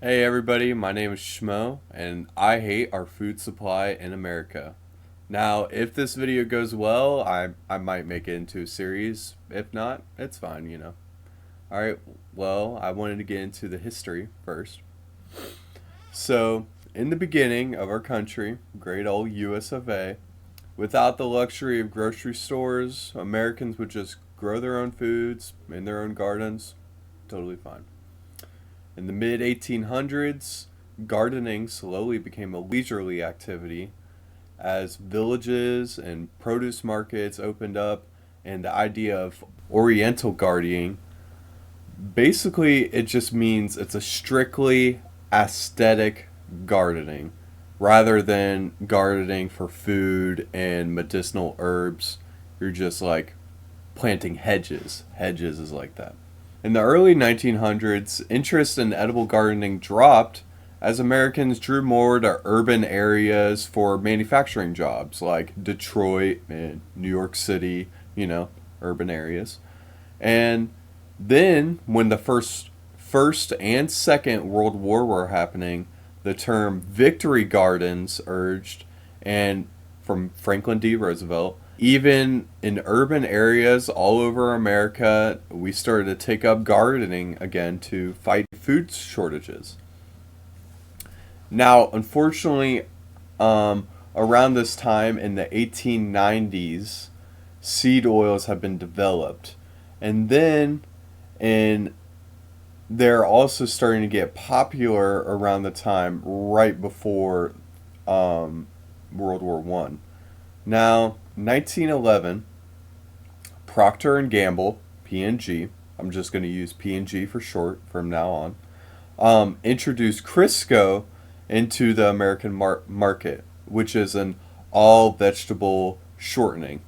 Hey everybody, my name is Shmo, and I hate our food supply in America. Now, if this video goes well, I might make it into a series. If not, it's fine. Alright, well, I wanted to get into the history first. So, in the beginning of our country, great old US of A, without the luxury of grocery stores, Americans would just grow their own foods in their own gardens. Totally fine. In the mid 1800s, gardening slowly became a leisurely activity as villages and produce markets opened up, and the idea of oriental gardening basically it just means it's a strictly aesthetic gardening rather than gardening for food and medicinal herbs. You're just like planting hedges. Hedges is like that. In the early 1900s, interest in edible gardening dropped as Americans drew more to urban areas for manufacturing jobs like Detroit and New York City, urban areas. And then when the first and second World War were happening, the term victory gardens urged and from Franklin D. Roosevelt. Even in urban areas all over America, we started to take up gardening again to fight food shortages. Now, unfortunately, around this time in the 1890s, seed oils have been developed. And then in they're also starting to get popular around the time right before World War One. Now, 1911, Procter and Gamble (P&G). I'm just going to use P&G for short from now on. Introduced Crisco into the American market, which is an all vegetable shortening.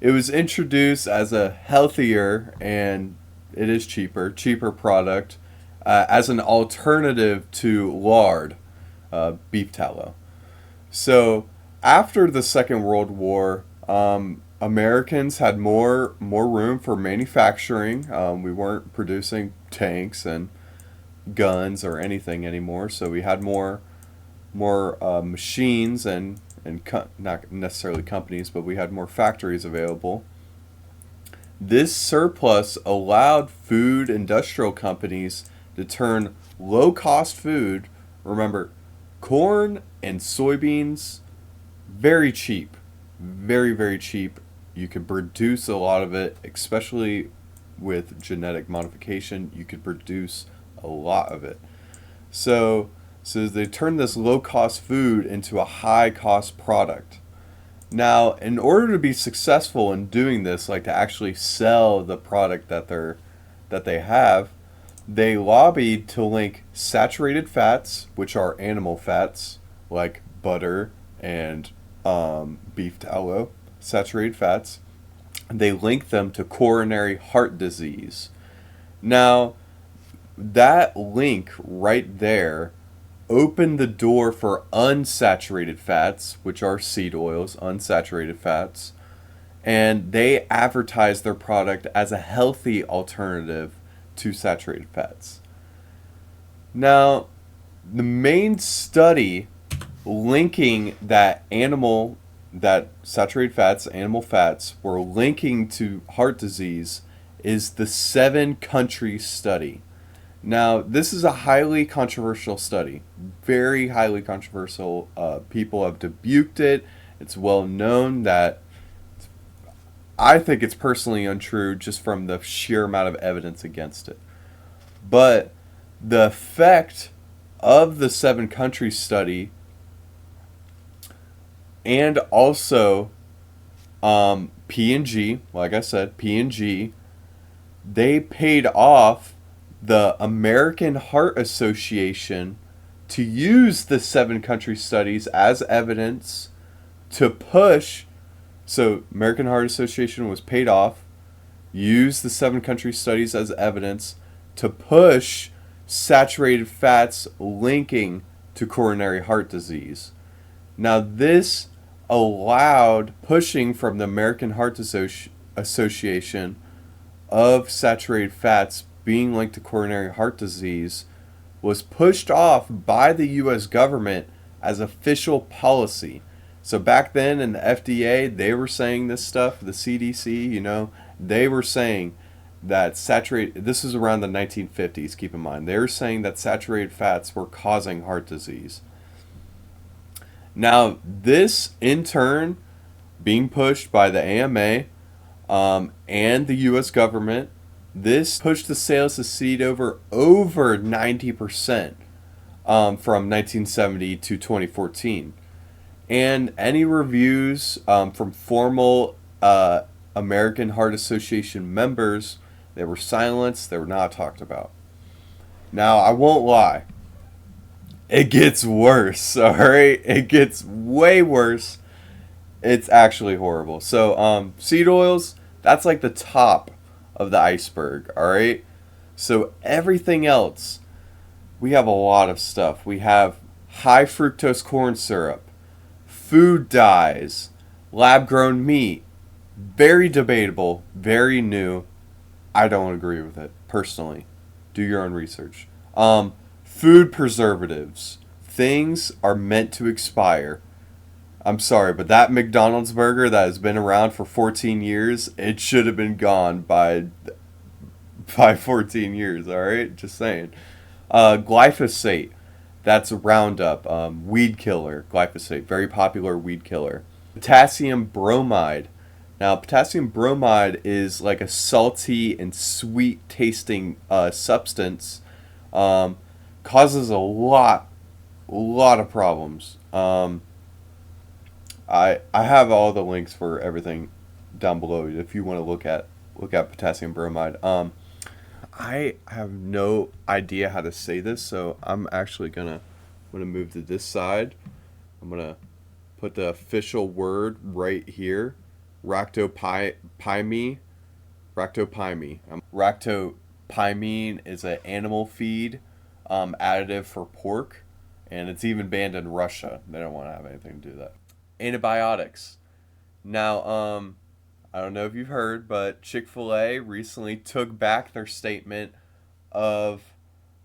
It was introduced as a healthier and it is cheaper product as an alternative to lard, beef tallow. So after the Second World War, Americans had more room for manufacturing. We weren't producing tanks and guns or anything anymore, so we had more machines and not necessarily companies, but we had more factories available. This surplus allowed food industrial companies to turn low cost food, remember, corn and soybeans, very cheap. Very, very cheap. You could produce a lot of it, especially with genetic modification. You could produce a lot of it. So they turned this low cost food into a high cost product. Now, in order to be successful in doing this, like to actually sell the product that they have, they lobbied to link saturated fats, which are animal fats like butter and beef tallow, saturated fats. They link them to coronary heart disease. Now, that link right there opened the door for unsaturated fats, which are seed oils, unsaturated fats, and they advertise their product as a healthy alternative to saturated fats. Now, the main study linking that saturated fats, animal fats, were linking to heart disease is the 7-country study. Now, this is a highly controversial study, very highly controversial. People have rebuked it. It's well known that I think it's personally untrue just from the sheer amount of evidence against it. But the effect of the 7-country study and also P&G, like I said, P&G, they paid off the American Heart Association to use the 7-country studies as evidence to push. So, American Heart Association was paid off, used the 7-country studies as evidence to push saturated fats linking to coronary heart disease. Now, this allowed pushing from the American Heart Association of saturated fats being linked to coronary heart disease was pushed off by the US government as official policy. So back then in the FDA, they were saying this stuff, the CDC, they were saying that saturated, this is around the 1950s, keep in mind, they were saying that saturated fats were causing heart disease. Now, this in turn, being pushed by the AMA and the U.S. government, this pushed the sales of seed over 90% from 1970 to 2014. And any reviews from formal American Heart Association members, they were silenced, they were not talked about. Now, I won't lie. It gets worse, alright? It gets way worse. It's actually horrible. So, seed oils, that's like the top of the iceberg, alright? So, everything else, we have a lot of stuff. We have high fructose corn syrup, food dyes, lab grown meat. Very debatable, very new. I don't agree with it, personally. Do your own research. Food preservatives. Things are meant to expire. I'm sorry, but that McDonald's burger that has been around for 14 years, it should have been gone by 14 years, alright? Just saying. Glyphosate. That's a Roundup. Weed killer. Glyphosate. Very popular weed killer. Potassium bromide. Now, potassium bromide is like a salty and sweet tasting substance. Causes a lot of problems. I have all the links for everything down below if you want to look at potassium bromide. I have no idea how to say this, so I'm actually gonna move to this side. I'm gonna put the official word right here. Ractopamine. Ractopamine is an animal feed additive for pork, and it's even banned in Russia. They don't want to have anything to do with that. Antibiotics. Now, I don't know if you've heard, but Chick-fil-A recently took back their statement of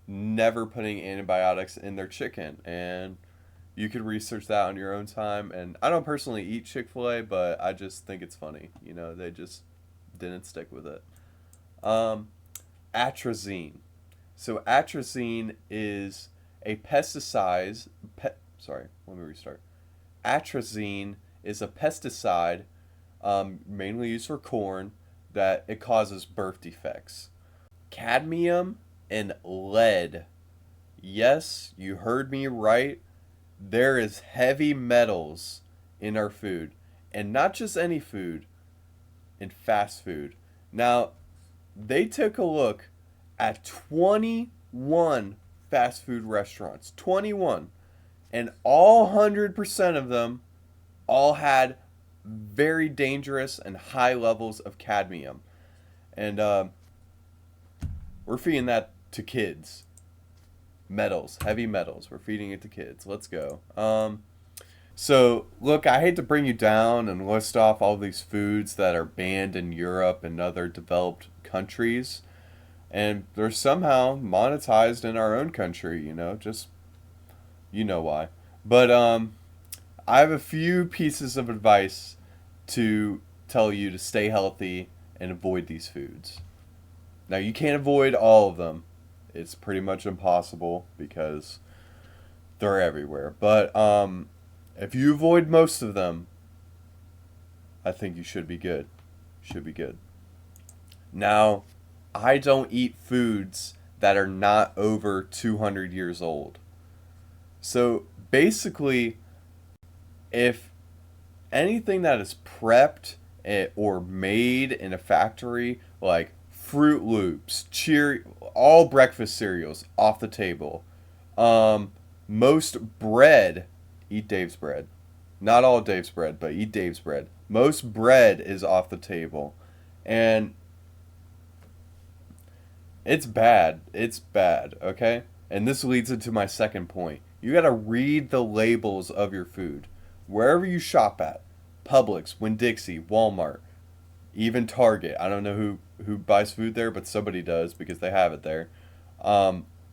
never putting antibiotics in their chicken, and you could research that on your own time. And I don't personally eat Chick-fil-A, but I just think it's funny. They just didn't stick with it. Atrazine. So atrazine is a pesticide. Let me restart. Atrazine is a pesticide mainly used for corn that it causes birth defects. Cadmium and lead. Yes, you heard me right. There is heavy metals in our food, and not just any food, in fast food. Now, they took a look at 21 fast food restaurants, 21, and all 100% of them all had very dangerous and high levels of cadmium. And we're feeding that to kids. Metals, heavy metals. We're feeding it to kids. Let's go. So, look, I hate to bring you down and list off all these foods that are banned in Europe and other developed countries. And they're somehow monetized in our own country, just, why. But I have a few pieces of advice to tell you to stay healthy and avoid these foods. Now, you can't avoid all of them. It's pretty much impossible because they're everywhere. But if you avoid most of them, I think you should be good. Now, I don't eat foods that are not over 200 years old. So basically, if anything that is prepped or made in a factory, like Fruit Loops, all breakfast cereals off the table. Most bread, eat Dave's bread. Not all Dave's bread, but eat Dave's bread. Most bread is off the table. And it's bad. It's bad, okay? And this leads into my second point. You gotta read the labels of your food. Wherever you shop at. Publix, Winn-Dixie, Walmart, even Target. I don't know who buys food there, but somebody does because they have it there.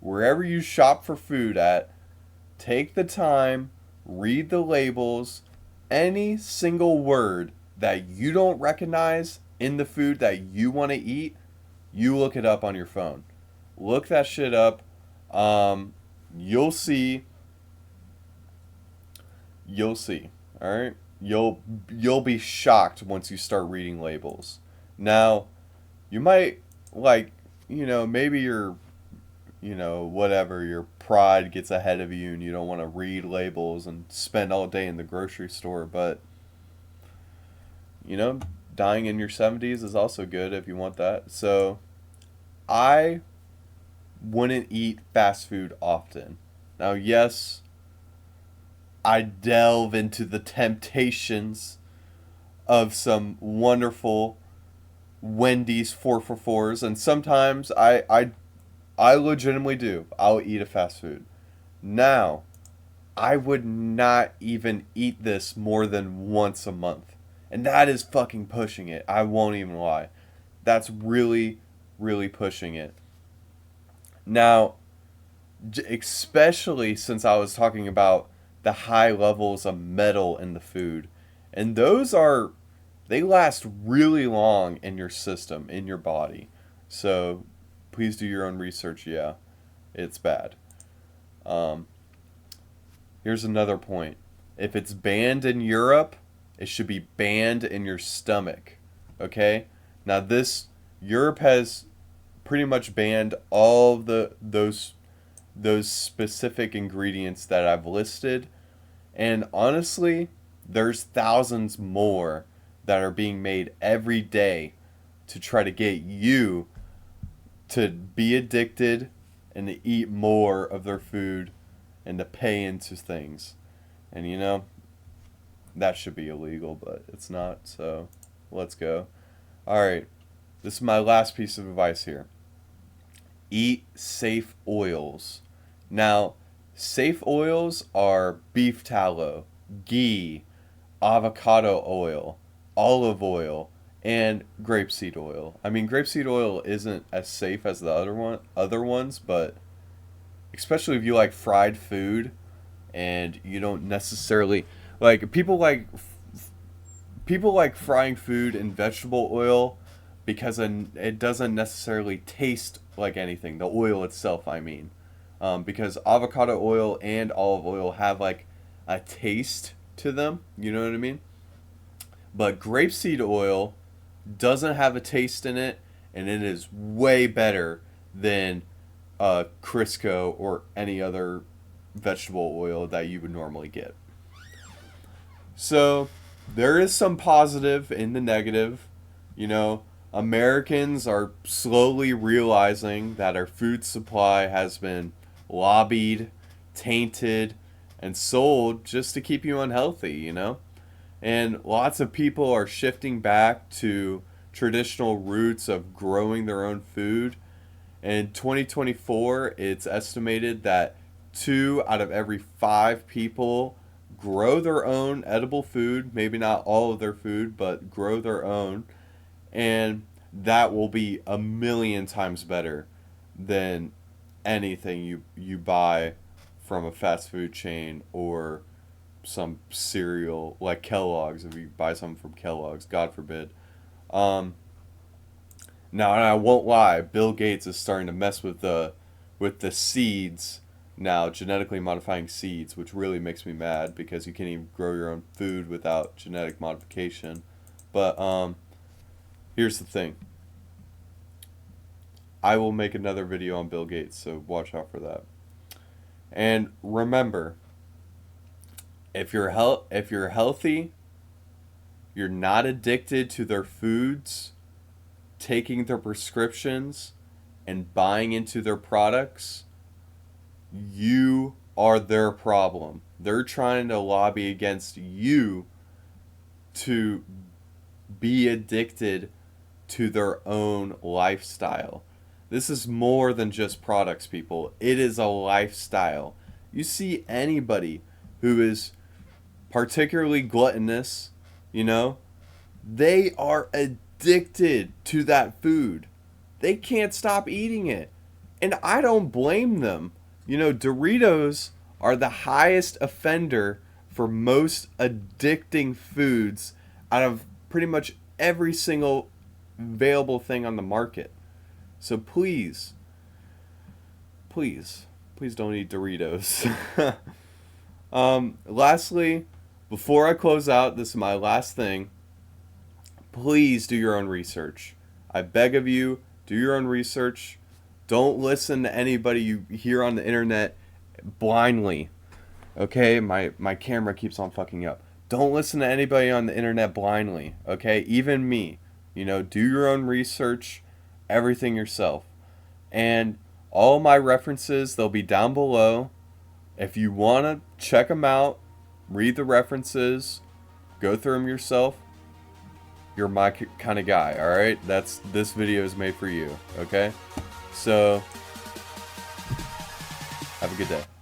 wherever you shop for food at, take the time, read the labels, any single word that you don't recognize in the food that you want to eat, you look it up on your phone. Look that shit up. You'll see. You'll see. All right. You'll be shocked once you start reading labels. Now, you might maybe whatever, your pride gets ahead of you and you don't want to read labels and spend all day in the grocery store, but dying in your 70s is also good if you want that. So, I wouldn't eat fast food often. Now, yes, I delve into the temptations of some wonderful Wendy's 4 for 4s, and sometimes I legitimately do. I'll eat a fast food. Now, I would not even eat this more than once a month. And that is fucking pushing it. I won't even lie. That's really, really pushing it. Now, especially since I was talking about the high levels of metal in the food. And they last really long in your system, in your body. So, please do your own research. Yeah, it's bad. Here's another point. If it's banned in Europe, it should be banned in your stomach. Okay? Now Europe has pretty much banned all of those specific ingredients that I've listed. And honestly, there's thousands more that are being made every day to try to get you to be addicted and to eat more of their food and to pay into things. And that should be illegal, but it's not, so let's go. Alright, this is my last piece of advice here. Eat safe oils. Now, safe oils are beef tallow, ghee, avocado oil, olive oil, and grapeseed oil. I mean, grapeseed oil isn't as safe as the other ones, but especially if you like fried food and you don't necessarily like people like frying food in vegetable oil because it doesn't necessarily taste like anything. The oil itself, I mean, because avocado oil and olive oil have like a taste to them. You know what I mean? But grapeseed oil doesn't have a taste in it, and it is way better than Crisco or any other vegetable oil that you would normally get. So there is some positive in the negative. Americans are slowly realizing that our food supply has been lobbied, tainted, and sold just to keep you unhealthy, And lots of people are shifting back to traditional roots of growing their own food. In 2024, it's estimated that 2 out of every 5 people grow their own edible food. Maybe not all of their food, but grow their own. And that will be a million times better than anything you buy from a fast food chain or some cereal like Kellogg's. If you buy something from Kellogg's, God forbid. Now, and I won't lie, Bill Gates is starting to mess with the seeds now, genetically modifying seeds, which really makes me mad because you can't even grow your own food without genetic modification. But here's the thing. I will make another video on Bill Gates, so watch out for that. And remember, if you're healthy, you're not addicted to their foods, taking their prescriptions, and buying into their products, you are their problem. They're trying to lobby against you to be addicted to their own lifestyle. This is more than just products, people. It is a lifestyle. You see anybody who is particularly gluttonous, they are addicted to that food. They can't stop eating it. And I don't blame them. You know, Doritos are the highest offender for most addicting foods out of pretty much every single available thing on the market. So please, please don't eat Doritos. Lastly, before I close out, this is my last thing. Please do your own research. I beg of you, do your own research. Don't listen to anybody you hear on the internet blindly. Okay, my camera keeps on fucking up. Don't listen to anybody on the internet blindly. Okay, even me. You know, do your own research, everything yourself. And all my references, they'll be down below. If you want to check them out, read the references, go through them yourself, you're my kind of guy, all right? This video is made for you, okay? So have a good day.